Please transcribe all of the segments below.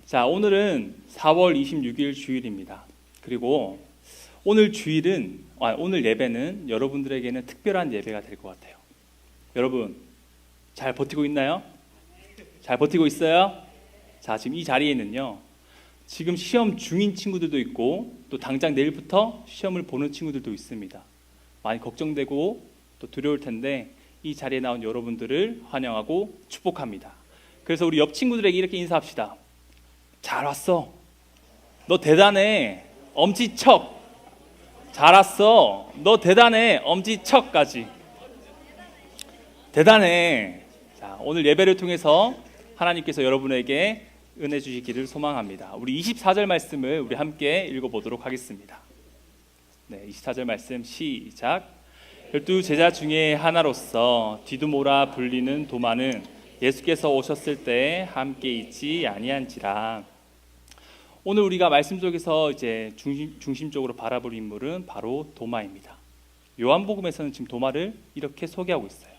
자, 오늘은 4월 26일 주일입니다. 그리고 오늘 예배는 여러분들에게는 특별한 예배가 될 것 같아요. 여러분, 잘 버티고 있나요? 잘 버티고 있어요? 자, 지금 이 자리에는요, 지금 시험 중인 친구들도 있고, 또 당장 내일부터 시험을 보는 친구들도 있습니다. 많이 걱정되고 또 두려울 텐데, 이 자리에 나온 여러분들을 환영하고 축복합니다. 그래서 우리 옆 친구들에게 이렇게 인사합시다. 잘 왔어. 너 대단해. 엄지척. 잘 왔어. 너 대단해. 엄지척까지. 대단해. 자, 오늘 예배를 통해서 하나님께서 여러분에게 은혜 주시기를 소망합니다. 우리 24절 말씀을 우리 함께 읽어보도록 하겠습니다. 네, 24절 말씀 시작. 12 제자 중에 하나로서 디두모라 불리는 도마는 예수께서 오셨을 때 함께 있지 아니한지라. 오늘 우리가 말씀 속에서 이제 중심적으로 바라볼 인물은 바로 도마입니다. 요한복음에서는 지금 도마를 이렇게 소개하고 있어요.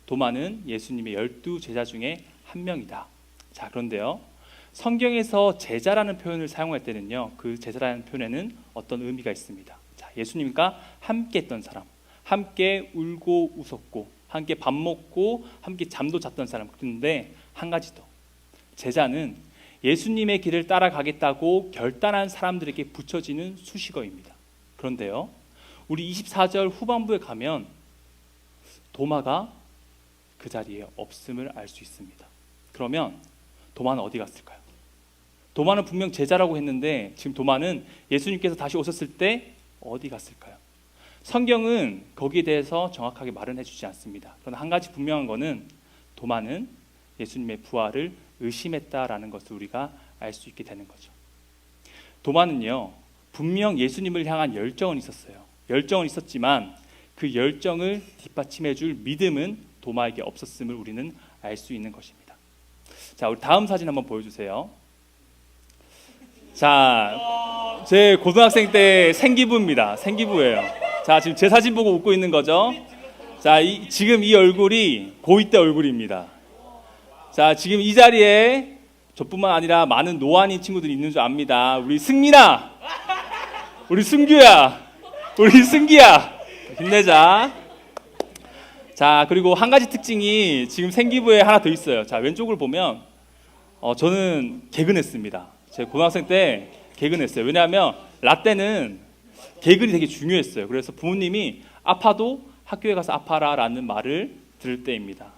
도마는 예수님의 12 제자 중에 한 명이다. 자, 그런데요, 성경에서 제자라는 표현을 사용할 때는요, 그 제자라는 표현에는 어떤 의미가 있습니다. 자, 예수님과 함께 했던 사람, 함께 울고 웃었고, 함께 밥 먹고, 함께 잠도 잤던 사람. 그런데 한 가지 더, 제자는 예수님의 길을 따라가겠다고 결단한 사람들에게 붙여지는 수식어입니다. 그런데요, 우리 24절 후반부에 가면 도마가 그 자리에 없음을 알 수 있습니다. 그러면 도마는 어디 갔을까요? 도마는 분명 제자라고 했는데 지금 도마는 예수님께서 다시 오셨을 때 어디 갔을까요? 성경은 거기에 대해서 정확하게 말은 해주지 않습니다. 그러나 한 가지 분명한 것은 도마는 예수님의 부활을 의심했다라는 것을 우리가 알 수 있게 되는 거죠. 도마는요, 분명 예수님을 향한 열정은 있었어요. 열정은 있었지만 그 열정을 뒷받침해 줄 믿음은 도마에게 없었음을 우리는 알 수 있는 것입니다. 자, 우리 다음 사진 한번 보여주세요. 자, 제 고등학생 때 생기부입니다. 생기부예요. 자, 지금 제 사진 보고 웃고 있는 거죠. 자, 지금 이 얼굴이 고2 때 얼굴입니다. 자, 지금 이 자리에 저뿐만 아니라 많은 노안인 친구들이 있는 줄 압니다. 우리 승민아, 우리 승규야, 우리 승기야, 힘내자. 자, 그리고 한 가지 특징이 지금 생기부에 하나 더 있어요. 자, 왼쪽을 보면 저는 개근했습니다. 제 고등학생 때 개근했어요. 왜냐하면 라떼는 개근이 되게 중요했어요. 그래서 부모님이 아파도 학교에 가서 아파라라는 말을 들을 때입니다.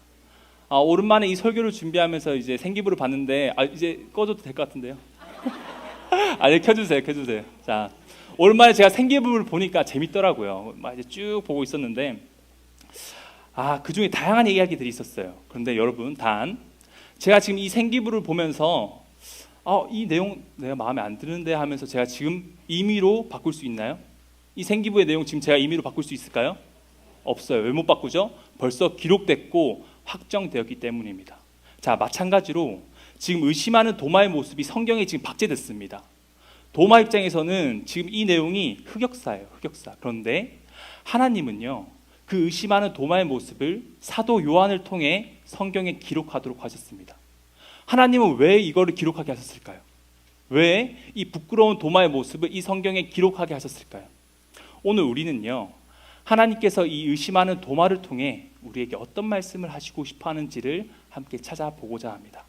오랜만에 이 설교를 준비하면서 이제 생기부를 봤는데 이제 꺼줘도 될 것 같은데요. 아니, 켜주세요. 자, 오랜만에 제가 생기부를 보니까 재밌더라고요. 막 이제 쭉 보고 있었는데 그 중에 다양한 이야기들이 있었어요. 그런데 여러분, 제가 지금 이 생기부를 보면서 이 내용 내가 마음에 안 드는데 하면서 제가 지금 임의로 바꿀 수 있나요? 이 생기부의 내용 지금 제가 임의로 바꿀 수 있을까요? 없어요. 왜 못 바꾸죠? 벌써 기록됐고 확정되었기 때문입니다. 자, 마찬가지로 지금 의심하는 도마의 모습이 성경에 지금 박제됐습니다. 도마 입장에서는 지금 이 내용이 흑역사예요. 흑역사. 그런데 하나님은요, 그 의심하는 도마의 모습을 사도 요한을 통해 성경에 기록하도록 하셨습니다. 하나님은 왜 이거를 기록하게 하셨을까요? 왜 이 부끄러운 도마의 모습을 이 성경에 기록하게 하셨을까요? 오늘 우리는요, 하나님께서 이 의심하는 도마를 통해 우리에게 어떤 말씀을 하시고 싶어 하는지를 함께 찾아보고자 합니다.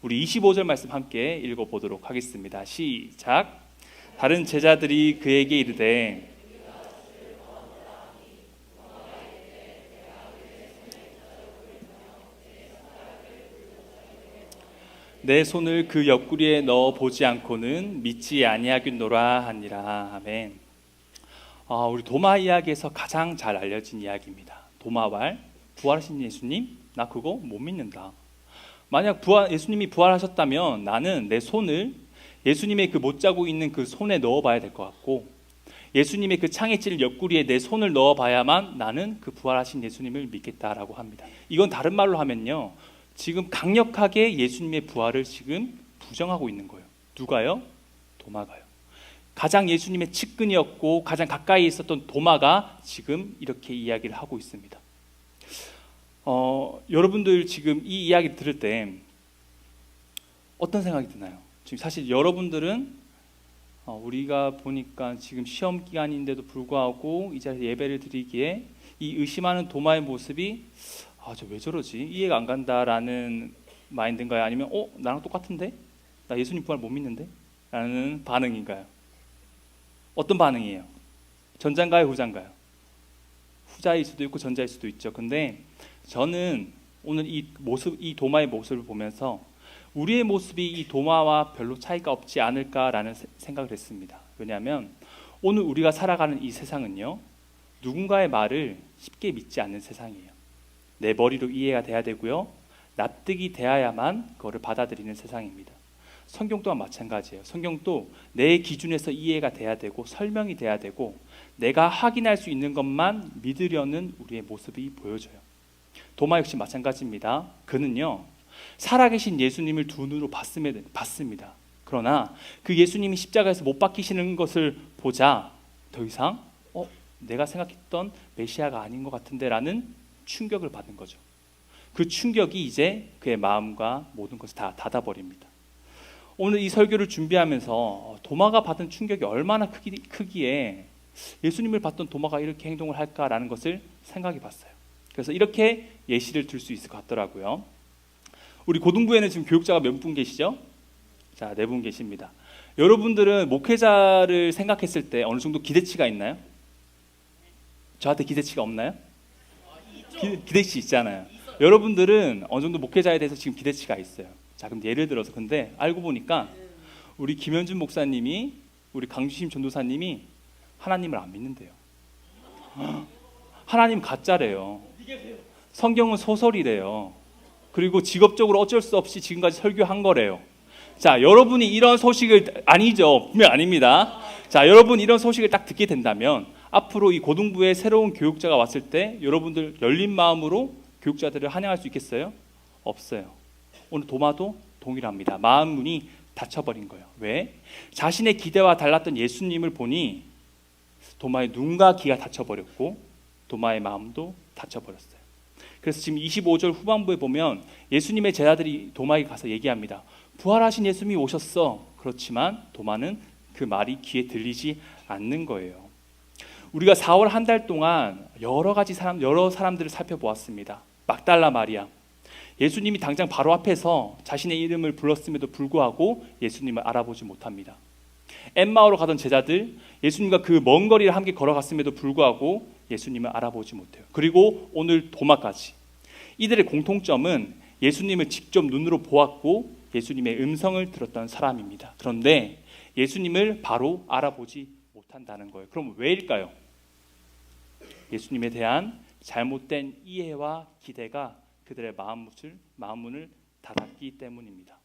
우리 25절 말씀 함께 읽어보도록 하겠습니다. 시작. 다른 제자들이 그에게 이르되 내 손을 그 옆구리에 넣어 보지 않고는 믿지 아니하겠노라 하니라. 아멘. 우리 도마 이야기에서 가장 잘 알려진 이야기입니다. 도마왈, 부활하신 예수님, 나 그거 못 믿는다. 만약 예수님이 부활하셨다면 나는 내 손을 예수님의 그 못자고 있는 그 손에 넣어봐야 될 것 같고, 예수님의 그 창에 찔 옆구리에 내 손을 넣어봐야만 나는 그 부활하신 예수님을 믿겠다라고 합니다. 이건 다른 말로 하면요, 지금 강력하게 예수님의 부활을 지금 부정하고 있는 거예요. 누가요? 도마가요. 가장 예수님의 측근이었고 가장 가까이 있었던 도마가 지금 이렇게 이야기를 하고 있습니다. 여러분들 지금 이 이야기 들을 때 어떤 생각이 드나요? 지금 사실 여러분들은 우리가 보니까 지금 시험 기간인데도 불구하고 이 자리에 예배를 드리기에 이 의심하는 도마의 모습이 저 왜 저러지? 이해가 안 간다라는 마인드인가요? 아니면 나랑 똑같은데? 나 예수님 부활 못 믿는데? 라는 반응인가요? 어떤 반응이에요? 전자인가요? 후자인가요? 후자일 수도 있고 전자일 수도 있죠. 근데 저는 오늘 이 도마의 모습을 보면서 우리의 모습이 이 도마와 별로 차이가 없지 않을까라는 생각을 했습니다. 왜냐하면 오늘 우리가 살아가는 이 세상은요, 누군가의 말을 쉽게 믿지 않는 세상이에요. 내 머리로 이해가 돼야 되고요, 납득이 돼야만 그거를 받아들이는 세상입니다. 성경 또한 마찬가지예요. 성경도 내 기준에서 이해가 돼야 되고 설명이 돼야 되고 내가 확인할 수 있는 것만 믿으려는 우리의 모습이 보여져요. 도마 역시 마찬가지입니다. 그는요, 살아계신 예수님을 두 눈으로 봤습니다. 그러나 그 예수님이 십자가에서 못 박히시는 것을 보자 더 이상 내가 생각했던 메시아가 아닌 것 같은데 라는 충격을 받은 거죠. 그 충격이 이제 그의 마음과 모든 것을 다 닫아버립니다. 오늘 이 설교를 준비하면서 도마가 받은 충격이 얼마나 크기에 예수님을 봤던 도마가 이렇게 행동을 할까라는 것을 생각해 봤어요. 그래서 이렇게 예시를 들 수 있을 것 같더라고요. 우리 고등부에는 지금 교육자가 몇 분 계시죠? 자, 4분 계십니다. 여러분들은 목회자를 생각했을 때 어느 정도 기대치가 있나요? 저한테 기대치가 없나요? 기대치 있잖아요. 여러분들은 어느 정도 목회자에 대해서 지금 기대치가 있어요. 자, 그럼 예를 들어서 근데 알고 보니까 우리 김현준 목사님이, 우리 강주심 전도사님이 하나님을 안 믿는데요. 하나님 가짜래요. 성경은 소설이래요. 그리고 직업적으로 어쩔 수 없이 지금까지 설교한 거래요. 자, 여러분이 이런 소식을, 아니죠, 분명 아닙니다. 자, 여러분 이런 소식을 딱 듣게 된다면 앞으로 이 고등부에 새로운 교육자가 왔을 때 여러분들 열린 마음으로 교육자들을 환영할 수 있겠어요? 없어요. 오늘 도마도 동일합니다. 마음 문이 닫혀버린 거예요. 왜? 자신의 기대와 달랐던 예수님을 보니 도마의 눈과 귀가 닫혀버렸고 도마의 마음도 닫혀버렸어요. 그래서 지금 25절 후반부에 보면 예수님의 제자들이 도마에게 가서 얘기합니다. 부활하신 예수님이 오셨어. 그렇지만 도마는 그 말이 귀에 들리지 않는 거예요. 우리가 4월 한 달 동안 여러 사람들을 살펴보았습니다. 막달라 마리아, 예수님이 당장 바로 앞에서 자신의 이름을 불렀음에도 불구하고 예수님을 알아보지 못합니다. 엠마오로 가던 제자들, 예수님과 그 먼 거리를 함께 걸어갔음에도 불구하고 예수님을 알아보지 못해요. 그리고 오늘 도마까지. 이들의 공통점은 예수님을 직접 눈으로 보았고 예수님의 음성을 들었던 사람입니다. 그런데 예수님을 바로 알아보지 못한다는 거예요. 그럼 왜일까요? 예수님에 대한 잘못된 이해와 기대가 그들의 마음 문을 닫았기 때문입니다.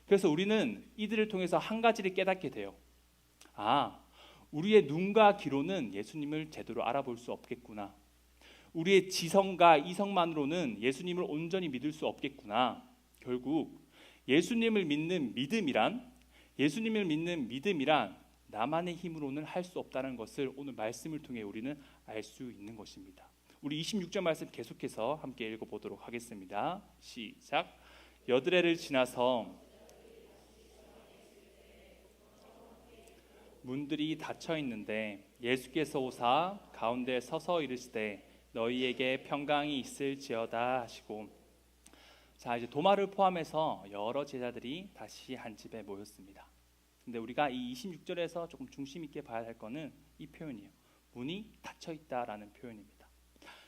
그래서 우리는 이들을 통해서 한 가지를 깨닫게 돼요. 우리의 눈과 귀로는 예수님을 제대로 알아볼 수 없겠구나. 우리의 지성과 이성만으로는 예수님을 온전히 믿을 수 없겠구나. 결국 예수님을 믿는 믿음이란 나만의 힘으로는 할 수 없다는 것을 오늘 말씀을 통해 우리는 알 수 있는 것입니다. 우리 26절 말씀 계속해서 함께 읽어보도록 하겠습니다. 시작. 여드레를 지나서 문들이 닫혀 있는데 예수께서 오사 가운데 서서 이르시되 너희에게 평강이 있을지어다 하시고, 자, 이제 도마를 포함해서 여러 제자들이 다시 한 집에 모였습니다. 근데 우리가 이 26절에서 조금 중심 있게 봐야 할 거는 이 표현이에요. 문이 닫혀 있다라는 표현입니다.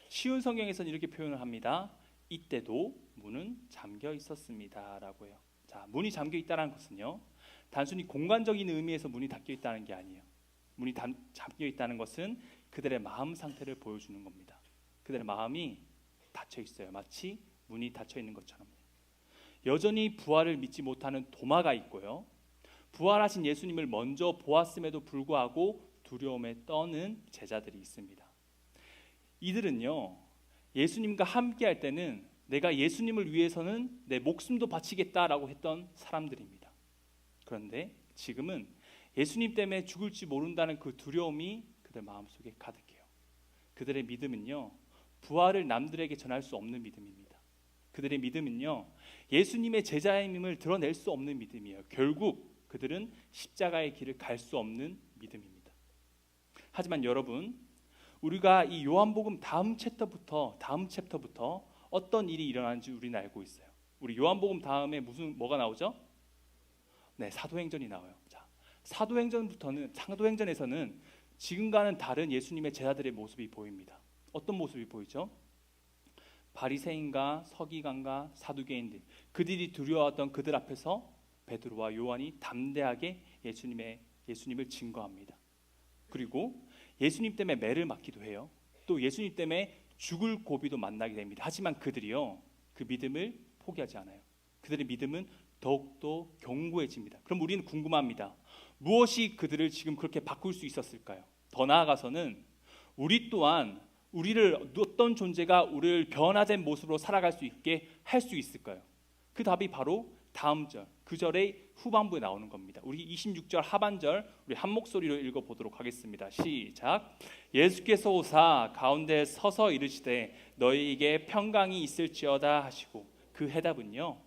쉬운 성경에서는 이렇게 표현을 합니다. 이때도 문은 잠겨 있었습니다라고 해요. 자, 문이 잠겨 있다는 것은요, 단순히 공간적인 의미에서 문이 닫혀 있다는 게 아니에요. 문이 잠겨 있다는 것은 그들의 마음 상태를 보여주는 겁니다. 그들의 마음이 닫혀 있어요. 마치 문이 닫혀 있는 것처럼요. 여전히 부활을 믿지 못하는 도마가 있고요, 부활하신 예수님을 먼저 보았음에도 불구하고 두려움에 떠는 제자들이 있습니다. 이들은요, 예수님과 함께 할 때는 내가 예수님을 위해서는 내 목숨도 바치겠다라고 했던 사람들입니다. 그런데 지금은 예수님 때문에 죽을지 모른다는 그 두려움이 그들 마음속에 가득해요. 그들의 믿음은요, 부활을 남들에게 전할 수 없는 믿음입니다. 그들의 믿음은요, 예수님의 제자임을 드러낼 수 없는 믿음이에요. 결국 그들은 십자가의 길을 갈 수 없는 믿음입니다. 하지만 여러분, 우리가 이 요한복음 다음 챕터부터 어떤 일이 일어나는지 우리는 알고 있어요. 우리 요한복음 다음에 뭐가 나오죠? 네, 사도행전이 나와요. 자, 사도행전에서는 지금과는 다른 예수님의 제자들의 모습이 보입니다. 어떤 모습이 보이죠? 바리새인과 서기관과 사두개인들, 그들이 두려워하던 그들 앞에서 베드로와 요한이 담대하게 예수님을 증거합니다. 그리고 예수님 때문에 매를 맞기도 해요. 또 예수님 때문에 죽을 고비도 만나게 됩니다. 하지만 그들이요, 그 믿음을 포기하지 않아요. 그들의 믿음은 더욱더 견고해집니다. 그럼 우리는 궁금합니다. 무엇이 그들을 지금 그렇게 바꿀 수 있었을까요? 더 나아가서는 우리 또한 어떤 존재가 우리를 변화된 모습으로 살아갈 수 있게 할 수 있을까요? 그 답이 바로 다음 절, 그 절의 후반부에 나오는 겁니다. 우리 26절 하반절 우리 한 목소리로 읽어보도록 하겠습니다. 시작. 예수께서 오사 가운데 서서 이르시되 너희에게 평강이 있을지어다 하시고, 그 해답은요,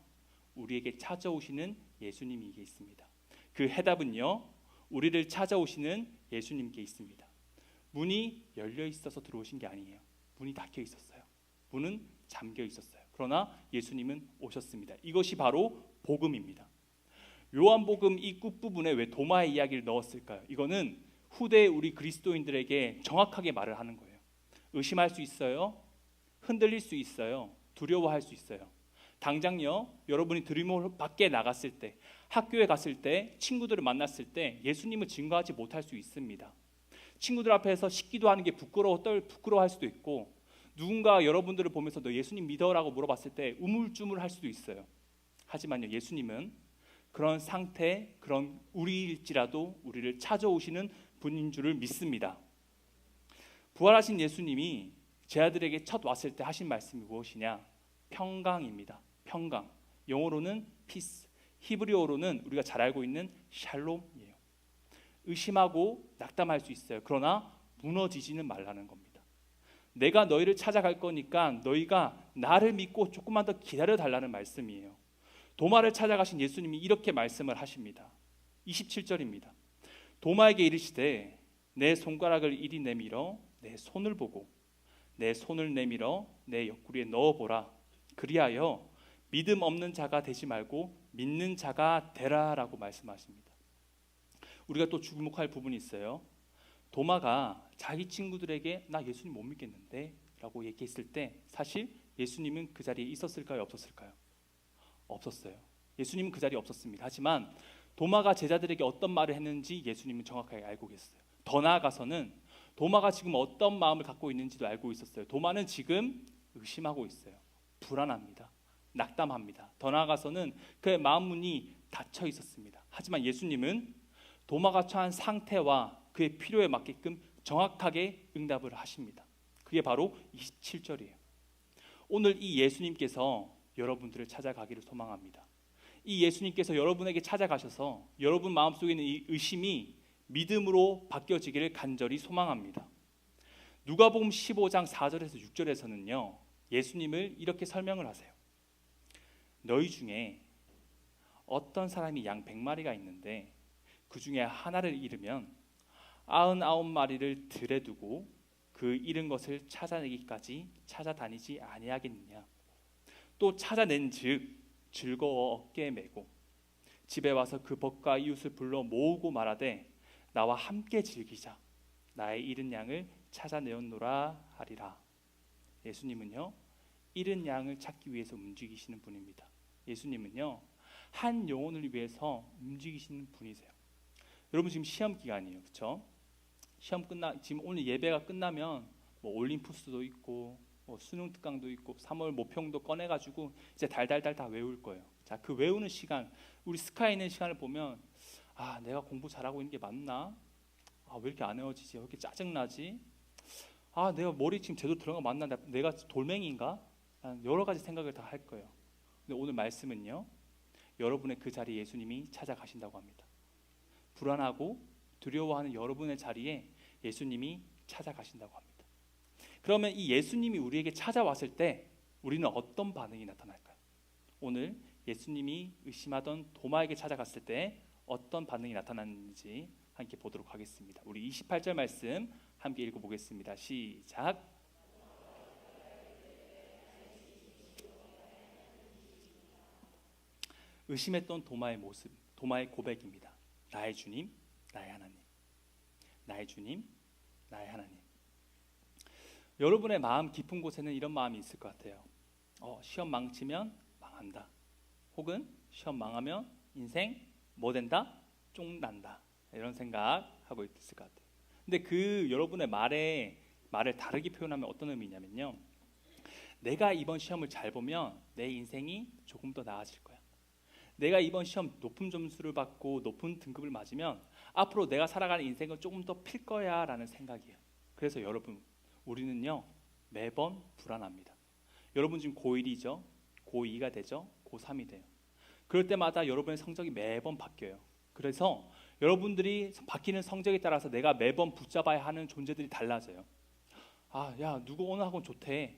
우리에게 찾아오시는 예수님에게 있습니다. 그 해답은요, 우리를 찾아오시는 예수님께 있습니다. 문이 열려 있어서 들어오신 게 아니에요. 문이 닫혀 있었어요. 문은 잠겨 있었어요. 그러나 예수님은 오셨습니다. 이것이 바로 복음입니다. 요한복음 이 끝부분에 왜 도마의 이야기를 넣었을까요? 이거는 후대 우리 그리스도인들에게 정확하게 말을 하는 거예요. 의심할 수 있어요. 흔들릴 수 있어요. 두려워할 수 있어요. 당장요, 여러분이 드리모 밖에 나갔을 때, 학교에 갔을 때, 친구들을 만났을 때 예수님을 증거하지 못할 수 있습니다. 친구들 앞에서 식기도 하는 게 부끄러워할 수도 있고, 누군가 여러분들을 보면서 너 예수님 믿어라고 물어봤을 때 우물쭈물할 수도 있어요. 하지만요, 예수님은 그런 상태, 그런 우리일지라도 우리를 찾아오시는 분인 줄을 믿습니다. 부활하신 예수님이 제 아들에게 첫 왔을 때 하신 말씀이 무엇이냐? 평강입니다. 평강. 영어로는 peace, 히브리어로는 우리가 잘 알고 있는 샬롬이에요. 의심하고 낙담할 수 있어요. 그러나 무너지지는 말라는 겁니다. 내가 너희를 찾아갈 거니까 너희가 나를 믿고 조금만 더 기다려달라는 말씀이에요. 도마를 찾아가신 예수님이 이렇게 말씀을 하십니다. 27절입니다. 도마에게 이르시되 내 손가락을 이리 내밀어 내 손을 보고 내 손을 내밀어 내 옆구리에 넣어보라. 그리하여 믿음 없는 자가 되지 말고 믿는 자가 되라라고 말씀하십니다. 우리가 또 주목할 부분이 있어요. 도마가 자기 친구들에게 나 예수님 못 믿겠는데 라고 얘기했을 때 사실 예수님은 그 자리에 있었을까요? 없었을까요? 없었어요. 예수님은 그 자리에 없었습니다. 하지만 도마가 제자들에게 어떤 말을 했는지 예수님은 정확하게 알고 계셨어요. 더 나아가서는 도마가 지금 어떤 마음을 갖고 있는지도 알고 있었어요. 도마는 지금 의심하고 있어요. 불안합니다. 낙담합니다. 더 나아가서는 그의 마음문이 닫혀 있었습니다. 하지만 예수님은 도마가 처한 상태와 그의 필요에 맞게끔 정확하게 응답을 하십니다. 그게 바로 27절이에요. 오늘 이 예수님께서 여러분들을 찾아가기를 소망합니다. 이 예수님께서 여러분에게 찾아가셔서 여러분 마음속에 있는 이 의심이 믿음으로 바뀌어지기를 간절히 소망합니다. 누가복음 15장 4절에서 6절에서는요, 예수님을 이렇게 설명을 하세요. 너희 중에 어떤 사람이 양 100마리가 있는데 그 중에 하나를 잃으면 99마리를 들에 두고 그 잃은 것을 찾아내기까지 찾아다니지 아니하겠느냐. 또 찾아낸 즉 즐거워 어깨에 메고 집에 와서 그 벗과 이웃을 불러 모으고 말하되 나와 함께 즐기자. 나의 잃은 양을 찾아내었노라 하리라. 예수님은요, 잃은 양을 찾기 위해서 움직이시는 분입니다. 예수님은요, 한 영혼을 위해서 움직이시는 분이세요. 여러분 지금 시험 기간이에요, 그렇죠? 지금 오늘 예배가 끝나면 뭐 올림푸스도 있고 뭐 수능 특강도 있고 3월 모평도 꺼내가지고 이제 달달달 다 외울 거예요. 자, 그 외우는 시간, 우리 스카이 있는 시간을 보면 내가 공부 잘하고 있는 게 맞나? 왜 이렇게 안 외워지지? 왜 이렇게 짜증나지? 내가 머리 지금 제대로 들어간 거 맞나? 내가 돌멩이인가? 여러 가지 생각을 다 할 거예요. 근데 오늘 말씀은요, 여러분의 그 자리에 예수님이 찾아가신다고 합니다. 불안하고 두려워하는 여러분의 자리에 예수님이 찾아가신다고 합니다. 그러면 이 예수님이 우리에게 찾아왔을 때 우리는 어떤 반응이 나타날까요? 오늘 예수님이 의심하던 도마에게 찾아갔을 때 어떤 반응이 나타났는지 함께 보도록 하겠습니다. 우리 28절 말씀 함께 읽어보겠습니다. 시작. 의심했던 도마의 모습, 도마의 고백입니다. 나의 주님, 나의 하나님. 나의 주님, 나의 하나님. 여러분의 마음 깊은 곳에는 이런 마음이 있을 것 같아요. 시험 망치면 망한다. 혹은 시험 망하면 인생 뭐 된다? 쫑난다. 이런 생각하고 있을 것 같아요. 근데 그 여러분의 말을 다르게 표현하면 어떤 의미냐면요. 내가 이번 시험을 잘 보면 내 인생이 조금 더 나아질 거야. 내가 이번 시험 높은 점수를 받고 높은 등급을 맞으면 앞으로 내가 살아가는 인생은 조금 더 필 거야 라는 생각이에요. 그래서 여러분, 우리는요 매번 불안합니다. 여러분 지금 고1이죠. 고2가 되죠. 고3이 돼요. 그럴 때마다 여러분의 성적이 매번 바뀌어요. 그래서 여러분들이 바뀌는 성적에 따라서 내가 매번 붙잡아야 하는 존재들이 달라져요. 야 누구 오늘 학원 좋대.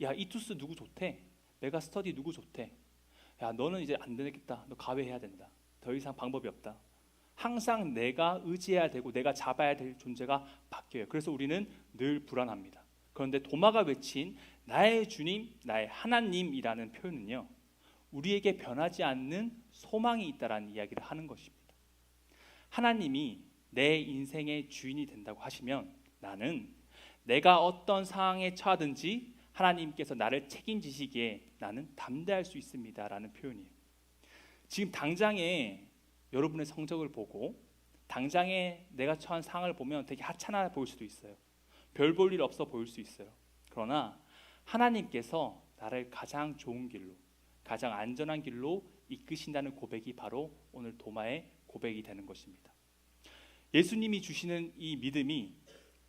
야 이 투스 누구 좋대. 메가 스터디 누구 좋대. 야 너는 이제 안 되겠다. 너 가외해야 된다. 더 이상 방법이 없다. 항상 내가 의지해야 되고 내가 잡아야 될 존재가 바뀌어요. 그래서 우리는 늘 불안합니다. 그런데 도마가 외친 나의 주님, 나의 하나님이라는 표현은요, 우리에게 변하지 않는 소망이 있다라는 이야기를 하는 것입니다. 하나님이 내 인생의 주인이 된다고 하시면 나는 내가 어떤 상황에 처하든지 하나님께서 나를 책임지시기에 나는 담대할 수 있습니다 라는 표현이에요. 지금 당장에 여러분의 성적을 보고 당장에 내가 처한 상황을 보면 되게 하찮아 보일 수도 있어요. 별 볼 일 없어 보일 수 있어요. 그러나 하나님께서 나를 가장 좋은 길로, 가장 안전한 길로 이끄신다는 고백이 바로 오늘 도마의 고백이 되는 것입니다. 예수님이 주시는 이 믿음이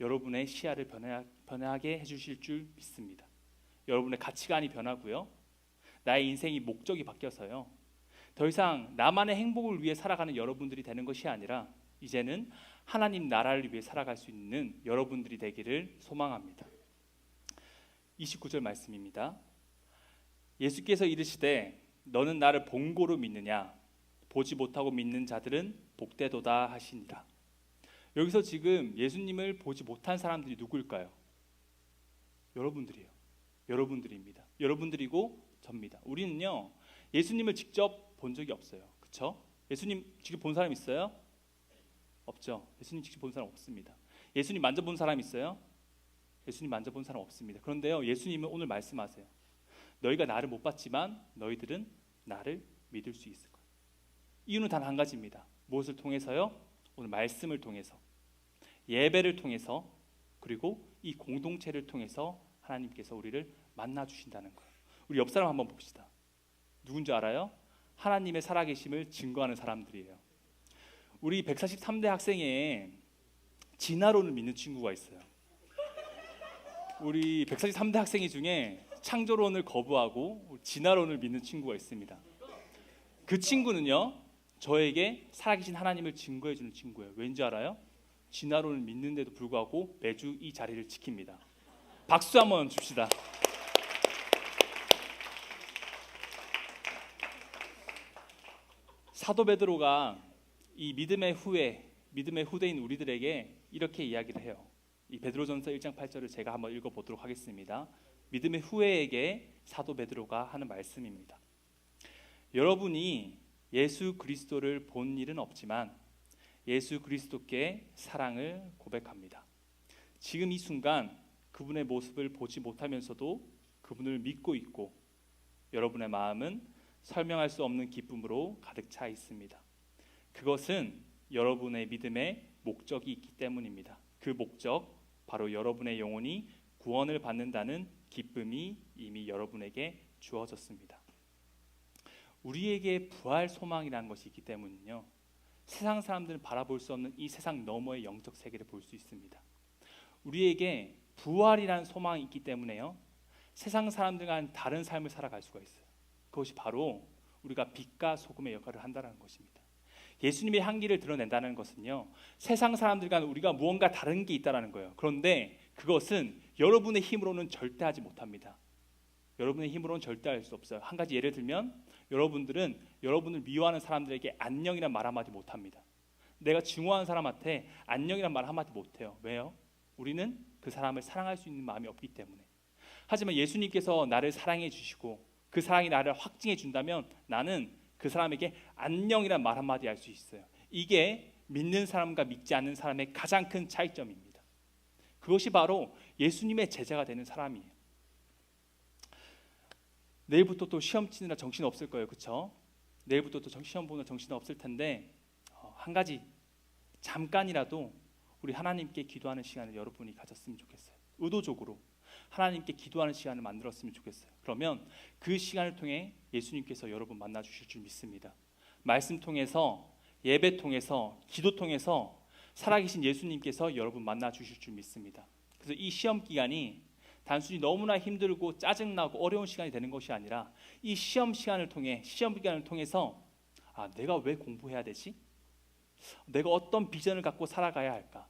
여러분의 시야를 변하게 해주실 줄 믿습니다. 여러분의 가치관이 변하고요. 나의 인생이 목적이 바뀌어서요. 더 이상 나만의 행복을 위해 살아가는 여러분들이 되는 것이 아니라 이제는 하나님 나라를 위해 살아갈 수 있는 여러분들이 되기를 소망합니다. 29절 말씀입니다. 예수께서 이르시되 너는 나를 본고로 믿느냐? 보지 못하고 믿는 자들은 복되도다 하시니라. 여기서 지금 예수님을 보지 못한 사람들이 누구일까요? 여러분들이에요. 여러분들입니다. 여러분들이고 접니다. 우리는요 예수님을 직접 본 적이 없어요. 그렇죠? 예수님 직접 본 사람 있어요? 없죠. 예수님 직접 본 사람 없습니다. 예수님 만져본 사람 있어요? 예수님 만져본 사람 없습니다. 그런데요 예수님은 오늘 말씀하세요. 너희가 나를 못 봤지만 너희들은 나를 믿을 수 있을 거야. 이유는 단 한 가지입니다. 무엇을 통해서요? 오늘 말씀을 통해서, 예배를 통해서, 그리고 이 공동체를 통해서 하나님께서 우리를 만나주신다는 거예요. 우리 옆 사람 한번 봅시다. 누군지 알아요? 하나님의 살아계심을 증거하는 사람들이에요. 우리 143대 학생에 진화론을 믿는 친구가 있어요. 우리 143대 학생 중에 창조론을 거부하고 진화론을 믿는 친구가 있습니다. 그 친구는요 저에게 살아계신 하나님을 증거해주는 친구예요. 왠지 알아요? 진화론을 믿는데도 불구하고 매주 이 자리를 지킵니다. 박수 한번 줍시다. 사도 베드로가 이 믿음의 후대인 우리들에게 이렇게 이야기를 해요. 이 베드로전서 1장 8절을 제가 한번 읽어보도록 하겠습니다. 믿음의 후대에게 사도 베드로가 하는 말씀입니다. 여러분이 예수 그리스도를 본 일은 없지만 예수 그리스도께 사랑을 고백합니다. 지금 이 순간 그분의 모습을 보지 못하면서도 그분을 믿고 있고 여러분의 마음은 설명할 수 없는 기쁨으로 가득 차 있습니다. 그것은 여러분의 믿음의 목적이 있기 때문입니다. 그 목적, 바로 여러분의 영혼이 구원을 받는다는 기쁨이 이미 여러분에게 주어졌습니다. 우리에게 부활 소망이라는 것이 있기 때문에요. 세상 사람들은 바라볼 수 없는 이 세상 너머의 영적 세계를 볼 수 있습니다. 우리에게 부활이라는 소망이 있기 때문에요. 세상 사람들과는 다른 삶을 살아갈 수가 있어요. 그것이 바로 우리가 빛과 소금의 역할을 한다는 것입니다. 예수님의 향기를 드러낸다는 것은요. 세상 사람들과는 우리가 무언가 다른 게 있다는 거예요. 그런데 그것은 여러분의 힘으로는 절대 하지 못합니다. 여러분의 힘으로는 절대 할 수 없어요. 한 가지 예를 들면 여러분들은 여러분을 미워하는 사람들에게 안녕이란 말 한마디 못합니다. 내가 증오하는 사람한테 안녕이란 말 한마디 못해요. 왜요? 우리는 그 사람을 사랑할 수 있는 마음이 없기 때문에. 하지만 예수님께서 나를 사랑해 주시고 그 사랑이 나를 확증해 준다면 나는 그 사람에게 안녕이란 말 한마디 할 수 있어요. 이게 믿는 사람과 믿지 않는 사람의 가장 큰 차이점입니다. 그것이 바로 예수님의 제자가 되는 사람이에요. 내일부터 또 시험 치느라 정신 없을 거예요. 그렇죠? 내일부터 또 시험 보느라 정신 없을 텐데 한 가지 잠깐이라도 우리 하나님께 기도하는 시간을 여러분이 가졌으면 좋겠어요. 의도적으로 하나님께 기도하는 시간을 만들었으면 좋겠어요. 그러면 그 시간을 통해 예수님께서 여러분 만나 주실 줄 믿습니다. 말씀 통해서, 예배 통해서, 기도 통해서 살아계신 예수님께서 여러분 만나 주실 줄 믿습니다. 그래서 이 시험 기간이 단순히 너무나 힘들고 짜증나고 어려운 시간이 되는 것이 아니라 이 시험 기간을 통해서 내가 왜 공부해야 되지? 내가 어떤 비전을 갖고 살아가야 할까?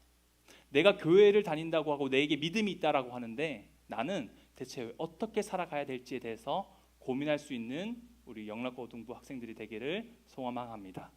내가 교회를 다닌다고 하고 내게 믿음이 있다라고 하는데 나는 대체 어떻게 살아가야 될지에 대해서 고민할 수 있는 우리 영락고등부 학생들이 되기를 소망합니다.